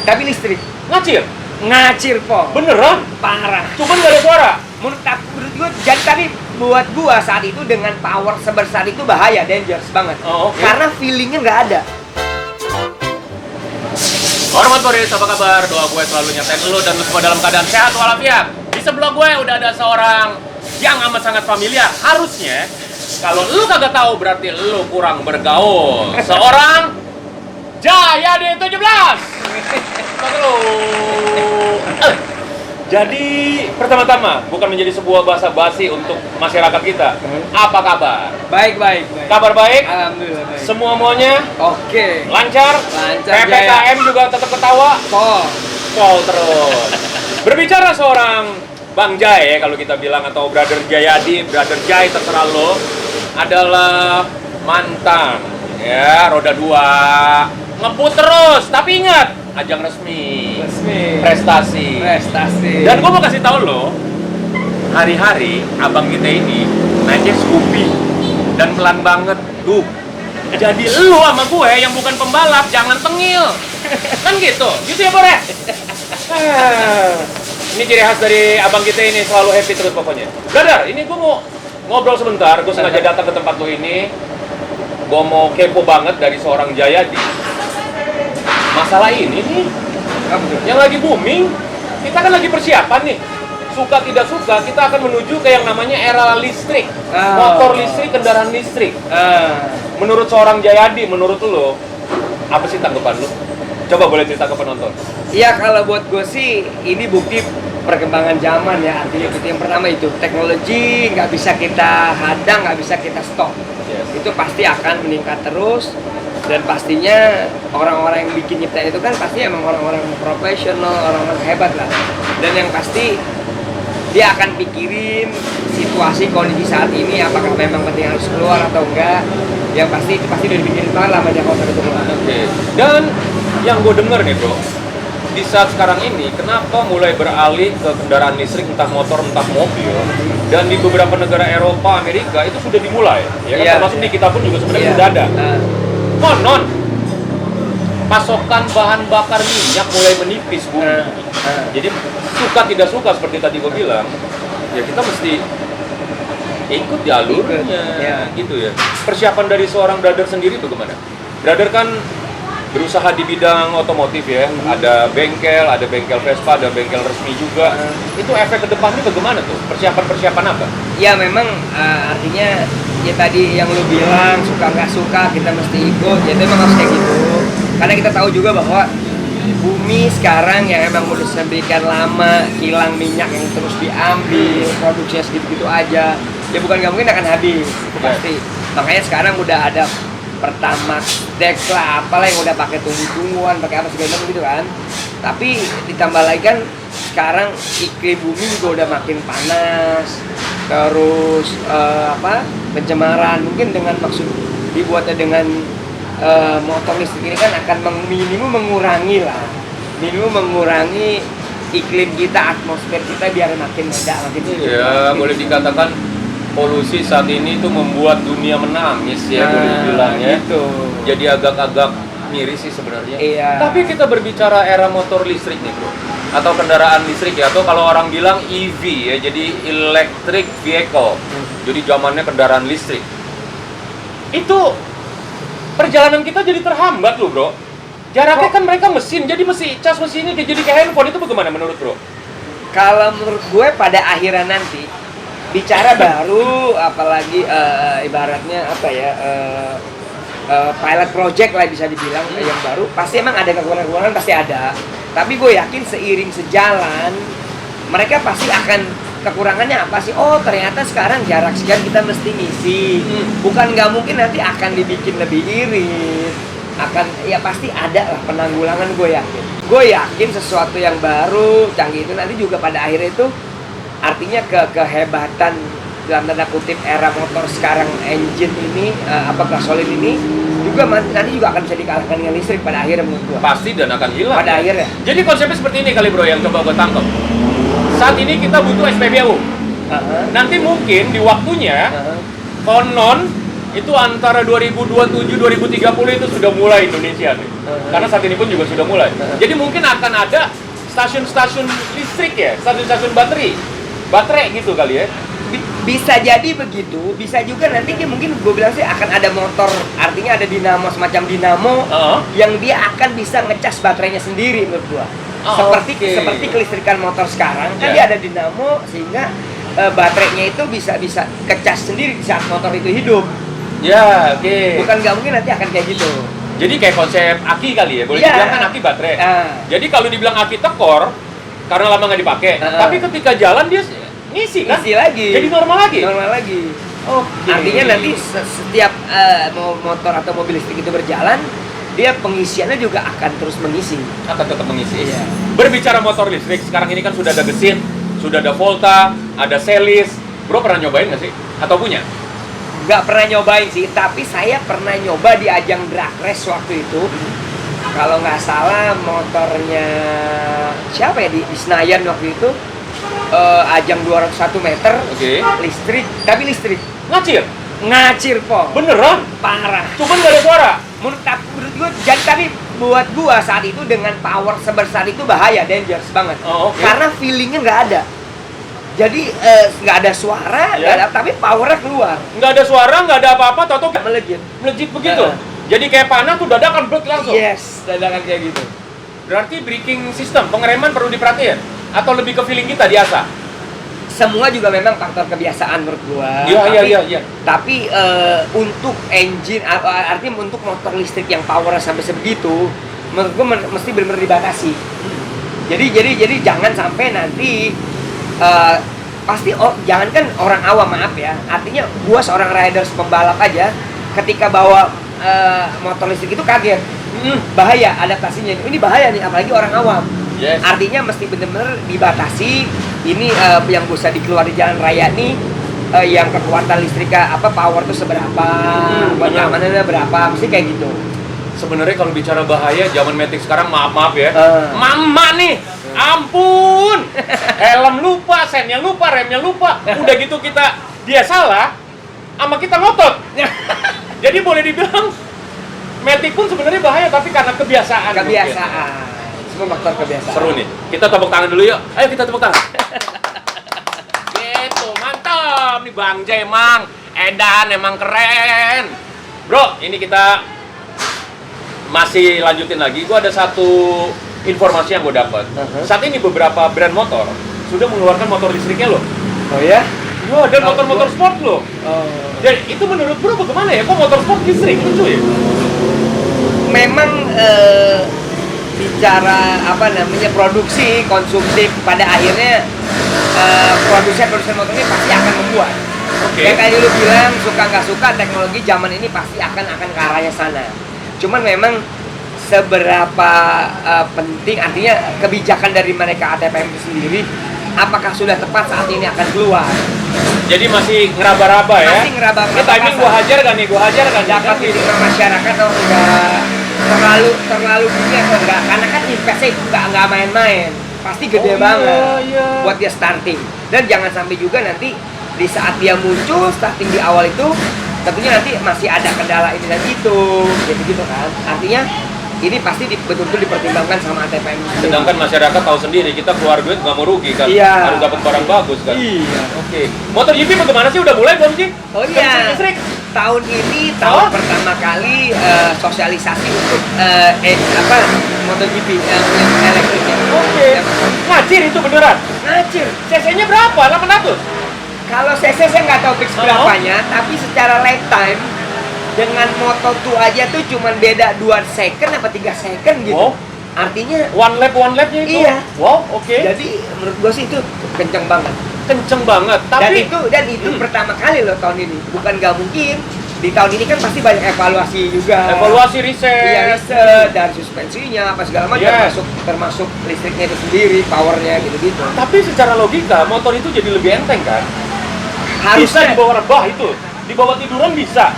Tapi listrik. Ngacir? Ngacir, Po. Beneran? Parah. Cuman gak ada suara? Menurut gue, jadi tapi buat gua saat itu dengan power sebesar itu bahaya, dangerous banget. Oh, oke. Karena feelingnya nggak ada. Hormat Boris, apa kabar? Doa gue selalu nyatain lu dan lu semua dalam keadaan sehat walafiat. Di sebelah gue udah ada seorang yang amat sangat familiar. Harusnya, kalau lu kagak tahu berarti lu kurang bergaul. Seorang Jayadi 17. Jadi, pertama-tama, bukan menjadi sebuah bahasa basi untuk masyarakat kita. Apa kabar? Baik. Kabar baik? Alhamdulillah baik. Semua maunya? Oke. Lancar? Lancar, PPKM juga tetap ketawa? Call terus. Berbicara seorang Bang Jay, kalau kita bilang, atau Brother Jayadi, Brother Jay, terserah lo, adalah mantan, ya, roda 2, ngebut terus, tapi ingat, ajang resmi, prestasi. Dan gue mau kasih tahu lo, hari-hari abang kita ini naiknya Scoopy dan pelan banget, tuh. Jadi lo sama gue yang bukan pembalap, jangan tengil, kan gitu ya Bore? Ini ciri khas dari abang kita ini, selalu happy terus pokoknya. Brother, ini gue mau ngobrol sebentar, gue sengaja datang ke tempat lo ini. Gue mau kepo banget dari seorang Jayadi. Masalah ini nih, yang lagi booming, kita kan lagi persiapan nih. Suka tidak suka, kita akan menuju ke yang namanya era listrik. Motor listrik, kendaraan listrik. Menurut seorang Jayadi, menurut lo, apa sih tanggapan lo? Coba boleh cerita ke penonton. Iya, kalau buat gue sih ini bukti perkembangan zaman ya. Artinya yang pertama itu teknologi nggak bisa kita hadang, nggak bisa kita stop. Itu pasti akan meningkat terus, dan pastinya orang-orang yang bikin nyipta itu kan pasti emang orang-orang profesional, orang-orang hebat lah. Dan yang pasti dia akan pikirin situasi kondisi saat ini, apakah memang penting harus keluar atau enggak. Yang pasti itu pasti udah dipikirin banget lah sama dia kalau itu keluar. Dan yang gue denger nih bro, di saat sekarang ini kenapa mulai beralih ke kendaraan listrik, entah motor entah mobil, dan di beberapa negara Eropa, Amerika itu sudah dimulai, ya kan? Termasuk di kita pun juga sebenarnya sudah ada. Konon pasokan bahan bakar minyak mulai menipis bumi. Jadi suka tidak suka seperti tadi gue bilang, ya kita mesti ikut di alurnya, gitu ya. Persiapan dari seorang brother sendiri bagaimana? Brother kan berusaha di bidang otomotif ya, ada bengkel Vespa, ada bengkel resmi juga. Itu efek ke depannya bagaimana tuh? Persiapan apa? Ya memang artinya ya tadi yang lu bilang suka nggak suka kita mesti ikut, ya itu memang harus kayak gitu. Karena kita tahu juga bahwa bumi sekarang yang emang udah sedemikian lama kilang minyak yang terus diambil, produksinya segitu-gitu aja, ya bukan nggak mungkin akan habis, itu pasti. Makanya sekarang udah ada Pertamax, Dex lah, apalah yang udah pakai tumbuh-tumbuhan, pakai apa segala macam gitu kan. Tapi ditambah lagi kan sekarang iklim bumi juga udah makin panas, terus pencemaran. Mungkin dengan maksud dibuatnya dengan motor listrik ini kan akan minimum mengurangi iklim kita, atmosfer kita biar makin meledak, makin ya boleh dikatakan polusi saat ini itu membuat dunia menangis ya, boleh dibilang ya. Gitu. Jadi agak-agak miris sih sebenarnya. Iya. Tapi kita berbicara era motor listrik nih bro, atau kendaraan listrik ya, atau kalau orang bilang EV ya, jadi electric vehicle. Jadi zamannya kendaraan listrik. Itu perjalanan kita jadi terhambat loh bro. Jaraknya kan mereka mesin, jadi mesti cas mesinnya jadi kayak handphone. Itu bagaimana menurut bro? Kalau menurut gue pada akhirnya nanti bicara baru, apalagi ibaratnya apa ya, pilot project lah bisa dibilang yang baru, pasti emang ada kekurangan-kekurangan, pasti ada. Tapi gue yakin seiring sejalan mereka pasti akan kekurangannya apa sih? Oh ternyata sekarang jarak sekian kita mesti ngisi. Bukan nggak mungkin nanti akan dibikin lebih irit. Akan ya pasti ada lah penanggulangan, gue yakin. Gue yakin sesuatu yang baru, canggih itu nanti juga pada akhirnya itu artinya kehebatan dalam tanda kutip era motor sekarang, engine ini gasolin ini juga nanti juga akan bisa dikalahkan dengan listrik pada akhirnya menurut gue. Pasti dan akan hilang pada akhirnya. Jadi konsepnya seperti ini kali bro, yang coba gue tangkap. Saat ini kita butuh SPBU. Nanti mungkin di waktunya konon itu antara 2027-2030 itu sudah mulai Indonesia nih. Karena saat ini pun juga sudah mulai. Jadi mungkin akan ada stasiun-stasiun listrik ya, stasiun-stasiun baterai gitu kali ya. Bisa jadi begitu, bisa juga nanti mungkin gue bilang sih akan ada motor, artinya ada dinamo, semacam dinamo yang dia akan bisa ngecas baterainya sendiri menurut gua. Seperti kelistrikan motor sekarang kan dia ada dinamo sehingga baterainya itu bisa ngecas sendiri di saat motor itu hidup. Ya, oke. Bukan nggak mungkin nanti akan kayak gitu. Jadi kayak konsep aki kali ya, boleh dibilang kan aki baterai. Jadi kalau dibilang aki tekor karena lama nggak dipakai, tapi ketika jalan dia ngisi kan? Ngisi lagi. Jadi normal lagi. Artinya nanti setiap motor atau mobil listrik itu berjalan, dia pengisiannya juga akan terus mengisi. Akan tetap mengisi. Iya. Berbicara motor listrik, sekarang ini kan sudah ada Gesit, sudah ada Volta, ada Celis. Bro pernah nyobain nggak sih? Atau punya? Nggak pernah nyobain sih, tapi saya pernah nyoba di ajang drag race waktu itu. Kalau nggak salah motornya siapa ya di Senayan waktu itu, ajang 201 meter, listrik, tapi listrik. Ngacir po. Beneran? Parah. Cuman nggak ada suara? Menurut gue, jadi tapi buat gua saat itu dengan power sebesar itu bahaya, dangerous banget. Karena feelingnya nggak ada. Jadi nggak ada suara, nggak ada, tapi powernya keluar. Nggak ada suara, nggak ada apa-apa, tau melejit begitu. Jadi kayak panah tuh dadakan blek langsung. Yes, dadakan kayak gitu. Berarti braking system, pengereman perlu diperhatiin atau lebih ke feeling kita diasah? Semua juga memang faktor kebiasaan menurut gua. Iya. Tapi untuk engine, artinya untuk motor listrik yang powernya sampai sebegitu, menurut gua mesti benar-benar dibatasi. Jadi jangan sampai nanti pasti jangankan orang awam, maaf ya. Artinya gua seorang riders pembalap aja ketika bawa motor listrik itu kaget. Bahaya adaptasinya. Ini bahaya nih apalagi orang awam. Yes. Artinya mesti benar-benar dibatasi. Ini yang bisa dikeluar di jalan raya nih, yang kekuatan listriknya power tuh seberapa, kenyamanan berapa, mesti kayak gitu. Sebenarnya kalau bicara bahaya, zaman Matic sekarang maaf ya, mama nih, ampun, helm lupa, sennya lupa, remnya lupa, udah gitu dia salah, sama kita ngotot. Jadi boleh dibilang Matic pun sebenarnya bahaya, tapi karena kebiasaan. Semua faktor kebiasaan. Seru nih. Kita tepuk tangan dulu yuk. Ayo kita tepuk tangan. Gitu, mantap nih Bang J emang. Edan emang keren. Bro, ini kita masih lanjutin lagi. Gua ada satu informasi yang gue dapat. Saat ini beberapa brand motor sudah mengeluarkan motor listriknya loh. Oh ya? Wah, dan motor-motor sport loh. Dan itu menurut bro bagaimana ya? Kok motor sport listrik lucu ya? Memang bicara produksi, konsumsi pada akhirnya produsen motor ini pasti akan membuat. Kayak tadi lu bilang suka nggak suka teknologi zaman ini pasti akan ke arahnya sana. Cuman memang seberapa penting, artinya kebijakan dari mereka ATPM itu sendiri, apakah sudah tepat saat ini akan keluar? Jadi masih ngeraba-raba ya? Masih ngeraba-raba. Ini timing gua hajar kan nih? Dapat diterima masyarakat atau enggak terlalu gini atau enggak? Karena kan investnya itu enggak main-main. Pasti gede banget buat dia starting. Dan jangan sampai juga nanti di saat dia muncul starting di awal itu, tentunya nanti masih ada kendala ini dan itu, gitu kan? Artinya ini pasti betul-betul dipertimbangkan sama ATPM. Sedangkan masyarakat tahu sendiri, kita keluar duit nggak mau rugi kan, harus dapat barang bagus kan. Oke. Motor GP bagaimana sih? Udah mulai belum sih? Oh iya. Tahun ini pertama kali sosialisasi untuk MotoGP yang elektriknya. Oke. Ngacir itu beneran? Ngacir. CC-nya berapa? 800? Kalau CC saya nggak tahu fix berapanya, tapi secara lifetime dengan Moto2 aja tuh cuman beda 2 second apa 3 second gitu. Wow. Artinya one lapnya itu. Iya. Wow, oke. Jadi menurut gua sih itu kenceng banget. Tapi dan itu pertama kali loh tahun ini. Bukan nggak mungkin. Di tahun ini kan pasti banyak evaluasi juga. Riset. Iya, riset dan suspensinya apa segala macam, termasuk listriknya itu sendiri, powernya gitu-gitu. Tapi secara logika motor itu jadi lebih enteng kan? Harusnya bisa dibawa rebah itu. Dibawa tiduran bisa.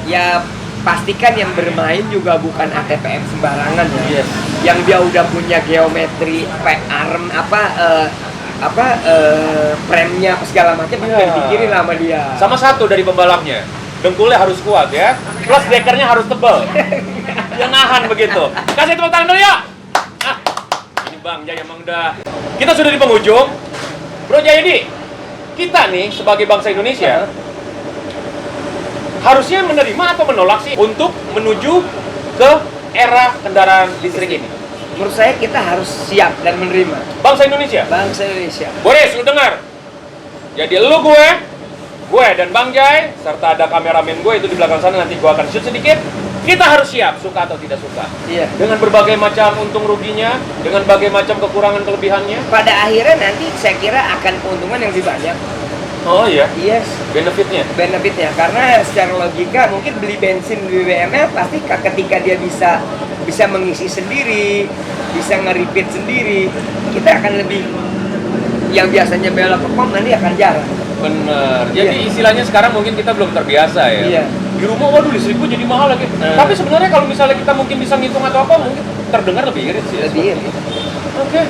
Ya pastikan yang bermain juga bukan ATPM sembarangan ya. Yes. Yang dia udah punya geometri arm premnya apa segala macam, dipikirin sama dia. Sama satu dari pembalapnya. dengkulnya harus kuat ya, plus dekernya harus tebal. Yang nahan begitu. Kasih tepuk tangan dulu yuk. Ah, ini Bang Jaya emang udah. Kita sudah di penghujung. Bro Jayadi, kita nih sebagai bangsa Indonesia harusnya menerima atau menolak sih untuk menuju ke era kendaraan listrik ini? Menurut saya kita harus siap dan menerima. Bangsa Indonesia. Bangsa Indonesia. Boris, lu dengar? Jadi lu gue dan Bang Jai, serta ada kameramen gue itu di belakang sana, nanti gue akan shoot sedikit. Kita harus siap, suka atau tidak suka. Iya. Dengan berbagai macam untung ruginya, dengan berbagai macam kekurangan kelebihannya. Pada akhirnya nanti saya kira akan keuntungan yang lebih banyak. Oh iya, Yes. benefitnya. Benefitnya karena secara logika mungkin beli bensin BBM-nya pasti ketika dia bisa mengisi sendiri, bisa nge-repeat sendiri, kita akan lebih yang biasanya belok ke pom nanti akan jarang. Bener. Jadi istilahnya sekarang mungkin kita belum terbiasa ya. Iya. Di rumah waduh listrik gua jadi mahal lagi. Tapi sebenarnya kalau misalnya kita mungkin bisa ngitung atau apa, mungkin terdengar lebih irit sih. Lebih irit. Oke.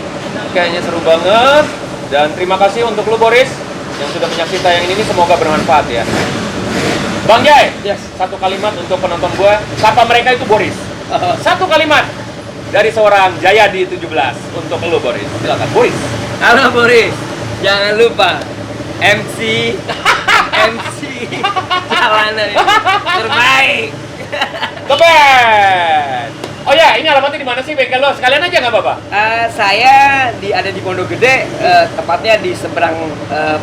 Kayaknya seru banget. Dan terima kasih untuk lu Boris yang sudah menyaksikan tayangan ini, semoga bermanfaat ya. Bang Jai, Yes. satu kalimat untuk penonton gua, sapa mereka itu Boris. Satu kalimat dari seorang Jayadi 17 untuk lu Boris. Silakan Boris. Halo Boris, jangan lupa MC jalanan ini terbaik. The best. Oh ya, ini alamatnya di mana sih bengkel lo? Sekalian aja nggak apa-apa? Saya ada di Pondok Gede, tepatnya di seberang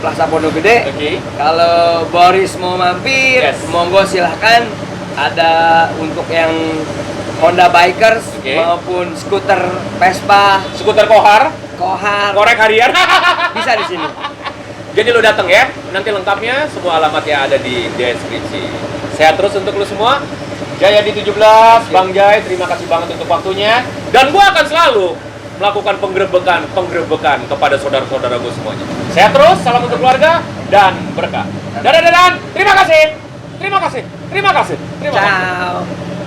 Plaza Pondok Gede. Oke. Kalau Boris mau mampir, Yes. monggo silahkan. Ada untuk yang Honda Bikers Oke. maupun skuter Vespa, Skuter Kohar, Kohar, korek harian. bisa di sini. Jadi lo datang ya. Nanti lengkapnya semua alamatnya ada di deskripsi. Sehat terus untuk lo semua. Jaya di 17, Bang Jai, terima kasih banget untuk waktunya. Dan gua akan selalu melakukan penggerebekan kepada saudara-saudara gue semuanya. Sehat terus, salam untuk keluarga dan berkah. Dadah, terima kasih. Terima kasih. Terima kasih. Terima kasih. Ciao.